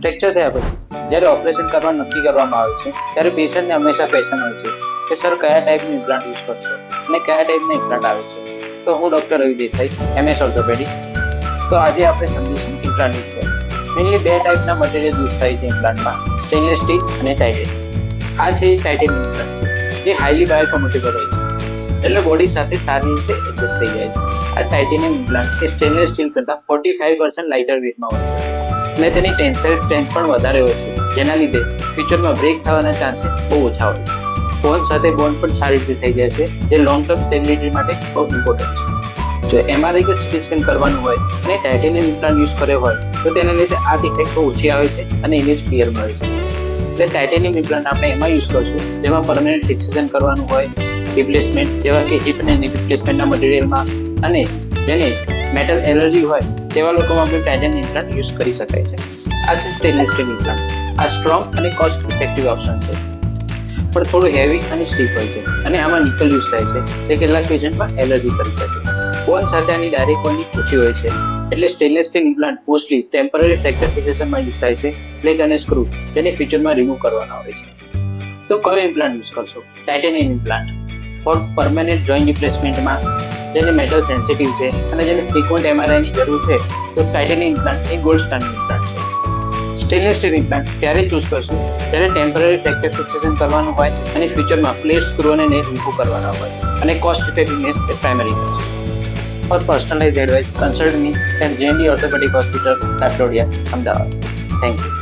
Fracture થયા પછી જ્યારે ઓપરેશન કરવાનું નક્કી કરવામાં આવે છે ત્યારે પેશન્ટને હંમેશા ક્વેશ્ચન હોય છે કે સર કયા ટાઈપનું ઇમ્પ્લાન્ટ યુઝ કરશો અને કયા ટાઈપના ઇમ્પ્લાન્ટ આવે છે. તો હું ડૉક્ટર રવિ દેસાઈ, MS ઓર્થોપેડિક. તો આજે આપણે સમજીશું ઇમ્પ્લાન્ટ વિશે. મેઇનલી બે ટાઈપના મટીરિયલ યુઝ થાય છે ઇમ્પ્લાન્ટમાં, સ્ટેનલેસ સ્ટીલ અને ટાઇટેનિયમ. આ છે ટાઇટેનિયમ ઇમ્પ્લાન્ટ, જે હાઈલી બાયોકોમ્પેટેબલ હોય છે, એટલે બોડી સાથે સારી રીતે એડજસ્ટ થઈ જાય છે. આ ટાઇટેનિયમ ઇમ્પ્લાન્ટ એ સ્ટેનલેસ સ્ટીલ કરતાં 45% લાઇટર વેટમાં હોય છે અને તેની ટેન્સાઇલ સ્ટ્રેન્થ પણ વધારે હોય છે, જેના લીધે ફ્યુચરમાં બ્રેક થવાના ચાન્સીસ બહુ ઓછા હોય છે. બોન સાથે બોન્ડ પણ સારી રીતે થઈ જાય છે, જે લોંગ ટર્મ સ્ટેબિલિટી માટે બહુ ઇમ્પોર્ટન્ટ છે. જો MRI કે CT સ્કેન કરવાનું હોય અને ટાઇટેનિયમ ઇમ્પ્લાન્ટ યુઝ કર્યો હોય તો તેના લીધે આ ડિફેક્ટ બહુ ઓછી આવે છે અને ઇમેજ ક્લિયર મળે છે. એટલે ટાઇટેનિયમ ઇમ્પ્લાન્ટ આપણે એમાં યુઝ કરશું જેમાં પરમેનન્ટ ફિક્સેશન કરવાનું હોય, રિપ્લેસમેન્ટ જેવા કે હિપ અને ની રિપ્લેસમેન્ટના મટીરિયલમાં, અને જેને મેટલ એલર્જી હોય તેવા લોકોમાં આપણે ટાઇટેનિયમ ઇમ્પ્લાન્ટ યુઝ કરી શકાય છે. આ છે સ્ટેનલેસ સ્ટીલ ઇમ્પ્લાન્ટ. આ સ્ટ્રોંગ અને કોસ્ટ ઇફેક્ટિવ ઓપ્શન છે, પણ થોડું હેવી અને સ્ટીફ હોય છે અને આમાં નિકલ યુઝ થાય છે, તે કેટલાક પેશન્ટમાં એલર્જી કરી શકે. બોન સાથે આની ડાયરેક્ટ બોન્ડિંગ ઓછી હોય છે, એટલે stainless steel implant mostly temporary fracture ફિક્સેશનમાં યુઝ થાય છે, પ્લેટ અને સ્ક્રૂ જેને ફ્યુચરમાં રિમૂવ કરવાના હોય છે. તો કયો ઇમ્પ્લાન્ટ યુઝ કરશો? Titanium implant for permanent joint રિપ્લેસમેન્ટમાં, જેને મેટલ સેન્સિટિવ છે અને જેને ફ્રીક્વન્ટ MRIની જરૂર છે, તો ટાઇટેનિયમ ઇમ્પ્લાન્ટ એ ગોલ્ડ સ્ટાન્ડર્ડ ઇમ્પ્લાન્ટ છે. સ્ટેનલેસ સ્ટીલ ઇમ્પ્લાન્ટ ત્યારે ચૂઝ કરશું જ્યારે ટેમ્પરરી ફ્રેક્ચર ફિક્સેશન કરવાનું હોય અને ફ્યુચરમાં પ્લેટ, સ્ક્રૂ અને નેટ રિમૂવ કરવાના હોય, અને કોસ્ટ ઇફેક્ટિવનેસ એ પ્રાઇમરી છે. For personalise advice consult me at JND orthopaedic hospital, Katlodia, Ahmedabad. Thank you.